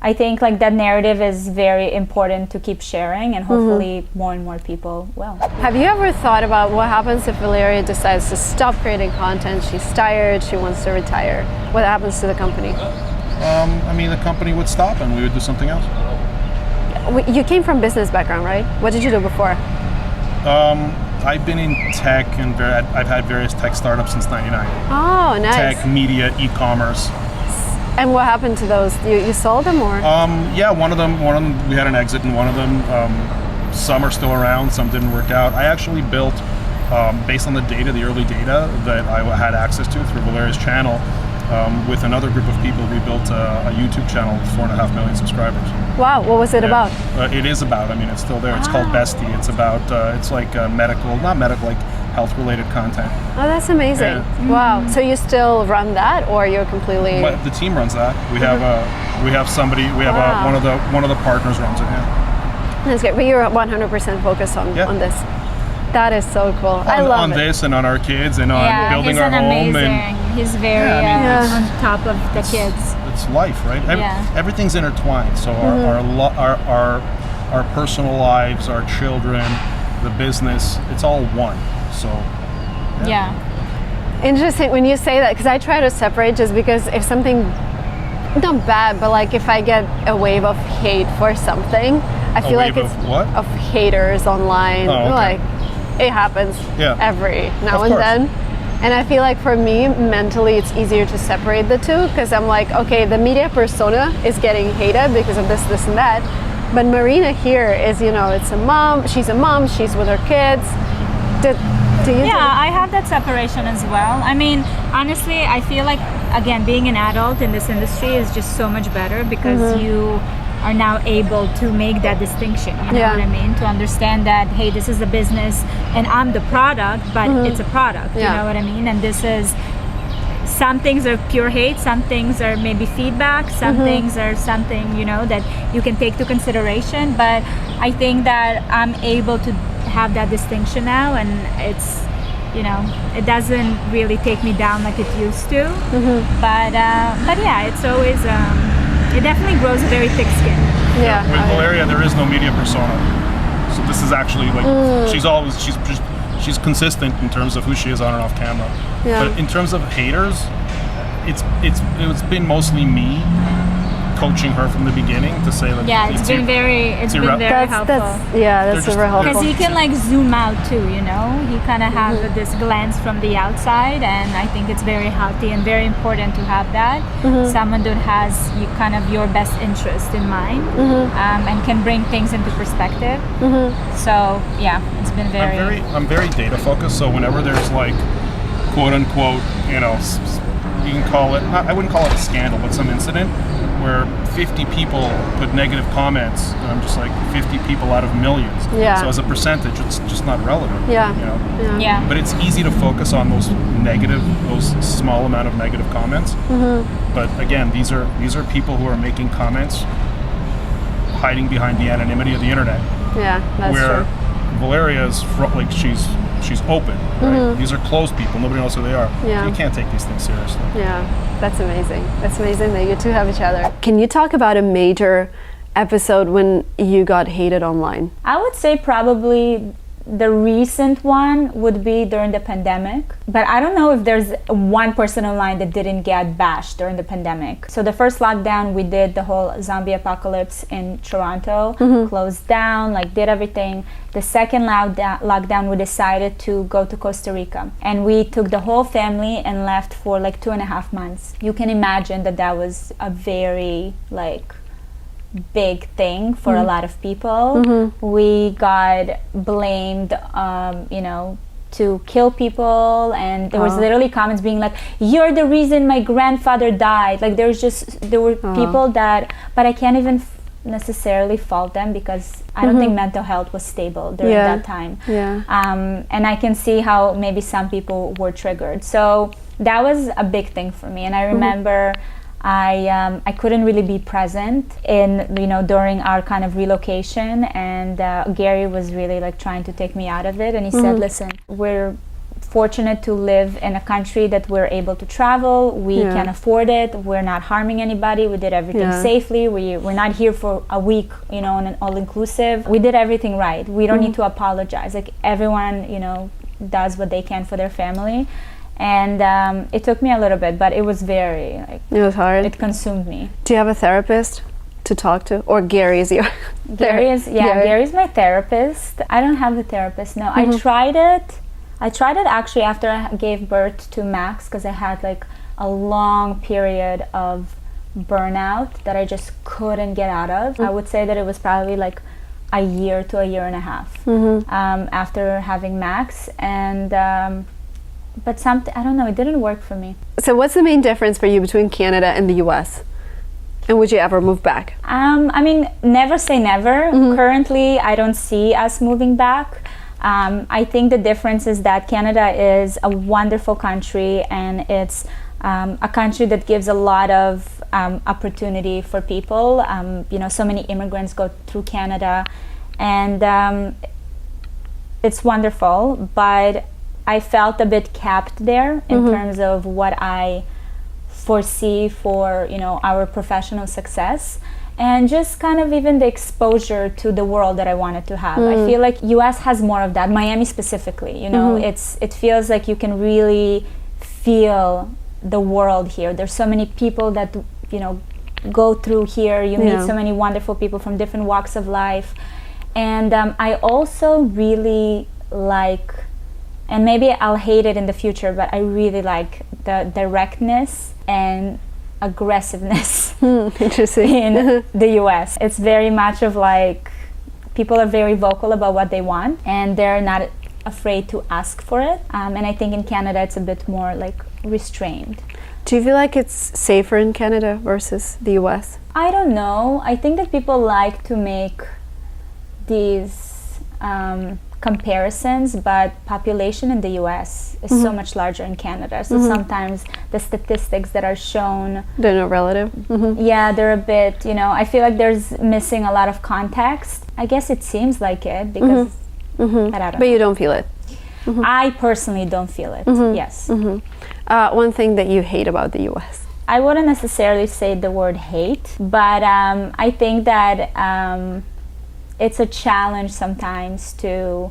I think like that narrative is very important to keep sharing, and hopefully more and more people will. Have you ever thought about what happens if Valeria decides to stop creating content? She's tired, she wants to retire. What happens to the company? The company would stop and we would do something else. You came from business background, right? What did you do before? I've been in tech and I've had various tech startups since '99. Oh, nice. Tech, media, e-commerce. And what happened to those? You sold them, or? One of them we had an exit, and one of them, some are still around, some didn't work out. I actually built, based on the early data that I had access to through Valeria's channel, with another group of people, we built a YouTube channel with 4.5 million subscribers. Wow, what was it about? It is about, it's still there. It's called Bestie. It's about, it's like not medical, like health-related content. Oh, that's amazing. Yeah. Wow. So you still run that, or you're completely? But the team runs that. We have one of the partners runs it. Yeah. That's great. But you're 100% focused on this. That is so cool. I love on this and on our kids and on building our home. And he's very on top of the kids. It's life, right? Everything's intertwined. So our personal lives, our children, the business, it's all one. So interesting when you say that, because I try to separate, just because if something, not bad, but like if I get a wave of hate for something, I feel like it's of haters online. Like it happens every now and then. And I feel like for me, mentally, it's easier to separate the two because I'm like, okay, the media persona is getting hated because of this, this, and that. But Marina here is, you know, it's a mom, she's with her kids. Do you? Yeah, I have that separation as well. I mean, honestly, I feel like, again, being an adult in this industry is just so much better because you are now able to make that distinction, you know what I mean? To understand that, hey, this is a business and I'm the product, but it's a product, you know what I mean? And this is, some things are pure hate, some things are maybe feedback, some things are something, you know, that you can take to consideration. But I think that I'm able to have that distinction now, and it's, you know, it doesn't really take me down like it used to. But yeah, it's always, it definitely grows a very thick skin. Yeah. With Valeria, there is no media persona. So this is actually like, she's consistent in terms of who she is on and off camera. Yeah. But in terms of haters, it's been mostly me coaching her from the beginning to say like, it's been very helpful. That's super helpful. Because he can like zoom out too, you know. He kind of has this glance from the outside, and I think it's very healthy and very important to have that. Someone that has kind of your best interest in mind, and can bring things into perspective. So yeah, it's been very. I'm very data focused. So whenever there's like, quote unquote, you know, you can call it, I wouldn't call it a scandal, but some incident where 50 people put negative comments, and I'm just like, 50 people out of millions. Yeah. So as a percentage, it's just not relevant. Yeah. You know? Yeah. But it's easy to focus on those small amount of negative comments. But again, these are people who are making comments hiding behind the anonymity of the internet. Yeah, that's where true. Valeria is like she's open, right? These are closed people. Nobody knows who they are. Yeah. So you can't take these things seriously. Yeah, that's amazing. That's amazing that you two have each other. Can you talk about a major episode when you got hated online? I would say probably the recent one would be during the pandemic, but I don't know if there's one person online that didn't get bashed during the pandemic. So the first lockdown, we did the whole zombie apocalypse in Toronto, closed down, like did everything. The second lockdown, we decided to go to Costa Rica, and we took the whole family and left for like 2.5 months. You can imagine that was a very like big thing for a lot of people. We got blamed, you know, to kill people, and there was literally comments being like, "You're the reason my grandfather died." Like there were people that, but I can't even necessarily fault them because I don't think mental health was stable during that time. And I can see how maybe some people were triggered. So that was a big thing for me, and I remember. I couldn't really be present during our kind of relocation, and Gary was really like trying to take me out of it, and he said, listen, we're fortunate to live in a country that we're able to travel, we can afford it, we're not harming anybody, we did everything safely, we're not here for a week, you know, on an all-inclusive, we did everything right, we don't need to apologize, like everyone, you know, does what they can for their family. And it took me a little bit, but it was very like, it was hard. It consumed me. Do you have a therapist to talk to, or Gary is your Gary's my therapist. I don't have a therapist, no. I tried it actually after I gave birth to Max, because I had like a long period of burnout that I just couldn't get out of. I would say that it was probably like a year to a year and a half after having Max, and but I don't know, it didn't work for me. So what's the main difference for you between Canada and the US? And would you ever move back? I mean, never say never. Currently, I don't see us moving back. I think the difference is that Canada is a wonderful country, and it's a country that gives a lot of opportunity for people. You know, so many immigrants go through Canada, and it's wonderful, but I felt a bit capped there in terms of what I foresee for, you know, our professional success, and just kind of even the exposure to the world that I wanted to have. I feel like US has more of that, Miami specifically, you know, it feels like you can really feel the world here. There's so many people that, you know, go through here. You meet so many wonderful people from different walks of life. And I also really like And maybe I'll hate it in the future, but I really like the directness and aggressiveness Interesting. in the US. It's very much of like, people are very vocal about what they want and they're not afraid to ask for it. And I think in Canada it's a bit more like restrained. Do you feel like it's safer in Canada versus the US? I don't know. I think that people like to make these comparisons, but population in the US is so much larger in Canada. So sometimes the statistics that are shown, They're not relative. yeah, they're a bit, I feel like there's missing a lot of context. I guess it seems like it because, but I don't But know. you don't feel it. I personally don't feel it, yes. One thing that you hate about the US? I wouldn't necessarily say the word hate, but I think that it's a challenge sometimes to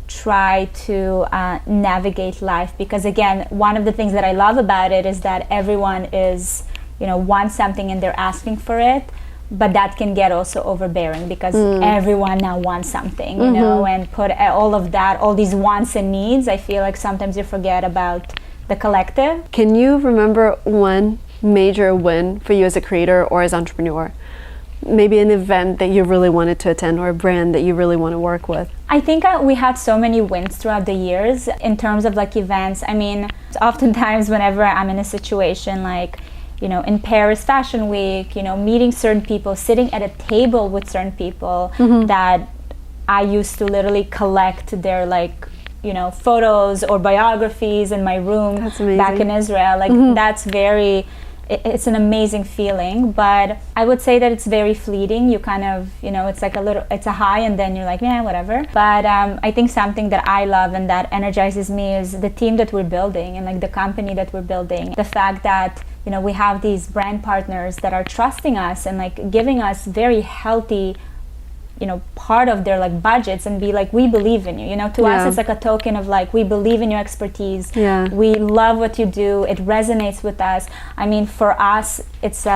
try to navigate life, because again, one of the things that I love about it is that everyone is, wants something and they're asking for it, but that can get also overbearing because everyone now wants something, and put all of that, all these wants and needs. I feel like sometimes you forget about the collective. Can you remember one major win for you as a creator or as entrepreneur? Maybe an event that you really wanted to attend or a brand that you really want to work with? I think we had so many wins throughout the years in terms of like events. I mean, oftentimes whenever I'm in a situation like, in Paris Fashion Week, meeting certain people, sitting at a table with certain people that I used to literally collect their like, photos or biographies in my room back in Israel. Like that's it's an amazing feeling, but I would say that it's very fleeting. You kind of, it's like it's a high and then you're like, yeah, whatever. But I think something that I love and that energizes me is the team that we're building and like the company that we're building. The fact that, we have these brand partners that are trusting us and like giving us very healthy, part of their like budgets and be like, we believe in you. To us, it's like a token of like, we believe in your expertise. Yeah. We love what you do. It resonates with us. I mean, for us, it's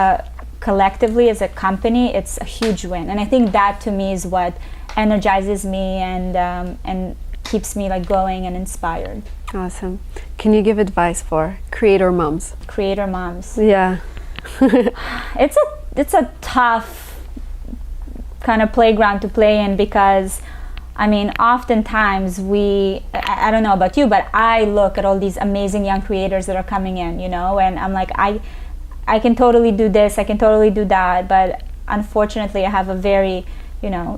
collectively as a company, it's a huge win. And I think that to me is what energizes me and keeps me like going and inspired. Awesome. Can you give advice for creator moms? Creator moms. Yeah. It's a tough kind of playground to play in because I mean oftentimes I don't know about you, but I look at all these amazing young creators that are coming in, and I'm like I can totally do this, I can totally do that, but unfortunately I have a very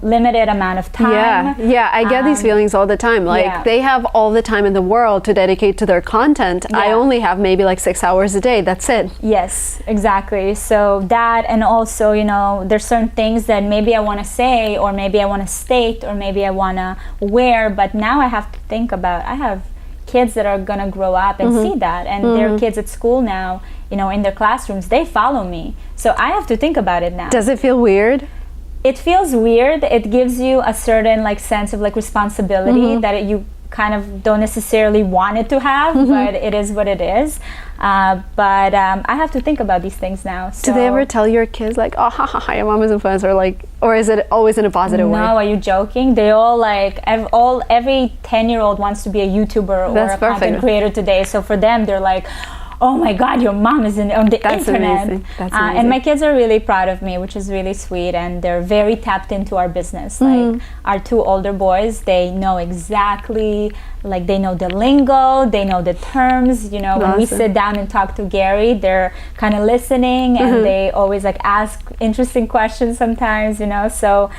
limited amount of time. Yeah, I get these feelings all the time. Like they have all the time in the world to dedicate to their content. I only have maybe like 6 hours a day. That's it. Yes, exactly. So that, and also, there's certain things that maybe I want to say, or maybe I want to state, or maybe I want to wear, but now I have to think about, I have kids that are going to grow up and see that, and their kids at school now, in their classrooms, they follow me. So I have to think about it now. Does it feel weird? It feels weird. It gives you a certain like sense of like responsibility that you kind of don't necessarily want it to have, but it is what it is. But I have to think about these things now. So. Do they ever tell your kids like, oh, your mom is an influencer, like, or is it always in a positive way? No, are you joking? They all like, every 10-year-old wants to be a YouTuber or a content creator today. So for them, they're like, oh my God, your mom is on the internet. Amazing. That's amazing. And my kids are really proud of me, which is really sweet, and they're very tapped into our business. Like our 2 older boys, they know exactly, like they know the lingo, they know the terms. When we sit down and talk to Gary, they're kind of listening, and they always like ask interesting questions sometimes. So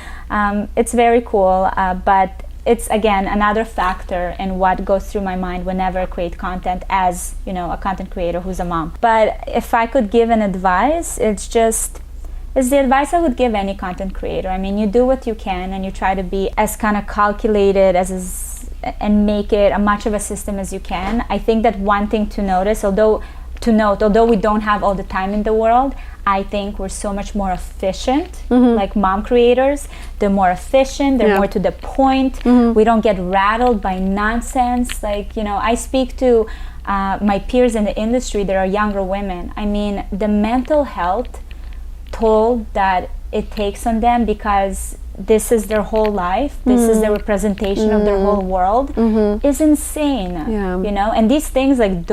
it's very cool, but it's again another factor in what goes through my mind whenever I create content as a content creator who's a mom. But if I could give an advice, it's the advice I would give any content creator. I mean, you do what you can and you try to be as kind of calculated and make it as much of a system as you can. I think that one thing to notice, although we don't have all the time in the world, I think we're so much more efficient, like mom creators. They're more efficient, they're more to the point. We don't get rattled by nonsense. Like, I speak to my peers in the industry that are younger women. I mean, the mental health toll that it takes on them, because this is their whole life, this is the representation of their whole world, is insane. You know, and these things like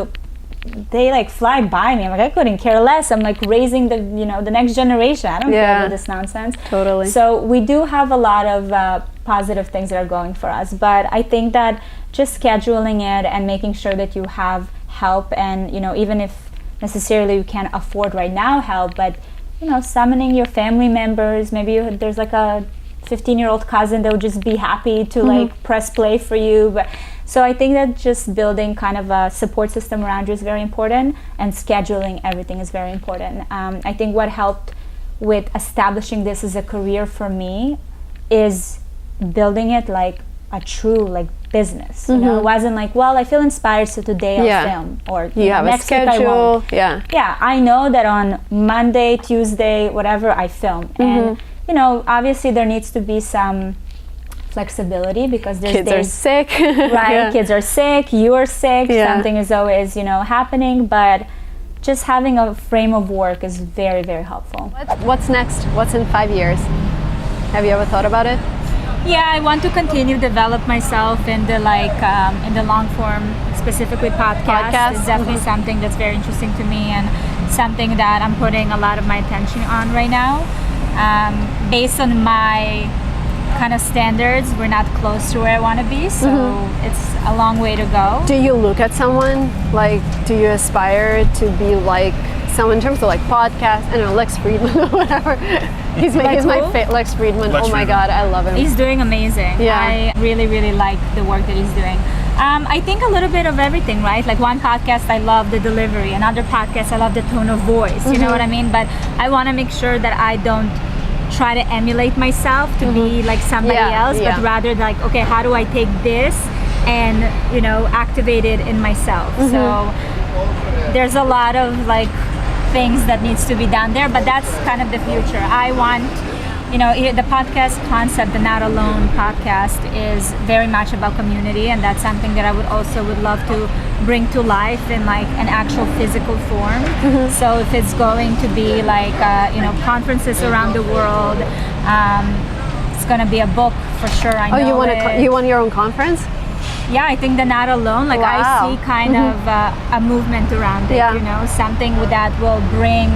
they like fly by me. I'm like, I couldn't care less. I'm like raising the, you know, the next generation. I don't care about this nonsense. Totally. So we do have a lot of positive things that are going for us, but I think that just scheduling it and making sure that you have help, and you know, even if necessarily you can't afford right now help, but you know, summoning your family members, maybe there's like a 15-year-old cousin that would just be happy to like press play for you. But so I think that just building kind of a support system around you is very important, and scheduling everything is very important. I think what helped with establishing this as a career for me is building it like a true like business. You know, it wasn't like, well, I feel inspired, so today I'll film, or you have next a schedule. week I won't. Yeah, I know that on Monday, Tuesday, whatever, I film. And you know, obviously there needs to be some flexibility because there's kids are sick. Right, kids are sick, you are sick, something is always, you know, happening, but just having a frame of work is very, very helpful. What's next? What's in 5 years? Have you ever thought about it? Yeah, I want to continue develop myself in the in the long form, specifically podcast. It's definitely something that's very interesting to me, and something that I'm putting a lot of my attention on right now. Based on my kind of standards, we're not close to where I want to be, so it's a long way to go. Do you look at someone, like, do you aspire to be like someone in terms of like podcast? I don't know, Lex Friedman or whatever. He's my Lex Friedman. Oh my God, I love him. He's doing amazing. Yeah. I really, really like the work that he's doing. I think a little bit of everything, right? Like one podcast, I love the delivery. Another podcast, I love the tone of voice. You know what I mean? But I want to make sure that I don't try to emulate myself to be like somebody else, but rather like, okay, how do I take this and, you know, activate it in myself? So there's a lot of like things that needs to be done there, but that's kind of the future. I want, you know, the podcast concept, the Not Alone podcast, is very much about community, and that's something that I would love to bring to life in like an actual physical form. So if it's going to be like you know, conferences around the world, it's going to be a book for sure. I know you want your own conference? Yeah, I think the Not Alone, like I see kind of a movement around it, you know, something that will bring,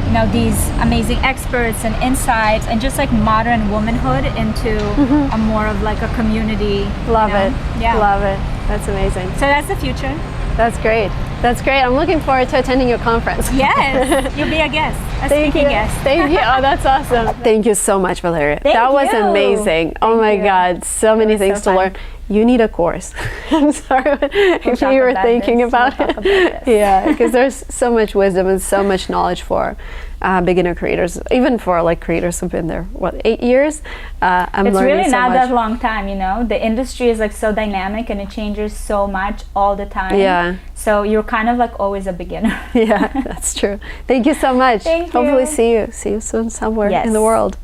you know, these amazing experts and insights and just like modern womanhood into a more of like a community. Love it. Yeah. Love it. That's amazing. So that's the future. That's great. That's great. I'm looking forward to attending your conference. Yes, you'll be a guest, a speaking guest. Thank you. Oh, that's awesome. Thank you so much, Valeria. That was amazing. Oh my God, so many things to learn. You need a course. I'm sorry if you were thinking about it. Yeah, because there's so much wisdom and so much knowledge for beginner creators, even for like creators who've been there, what, 8 years? I'm it's learning really so not much. that long time, you know. The industry is like so dynamic and it changes so much all the time. Yeah. So you're kind of like always a beginner. Yeah, that's true. Thank you so much. Thank you. Hopefully see you soon somewhere in the world.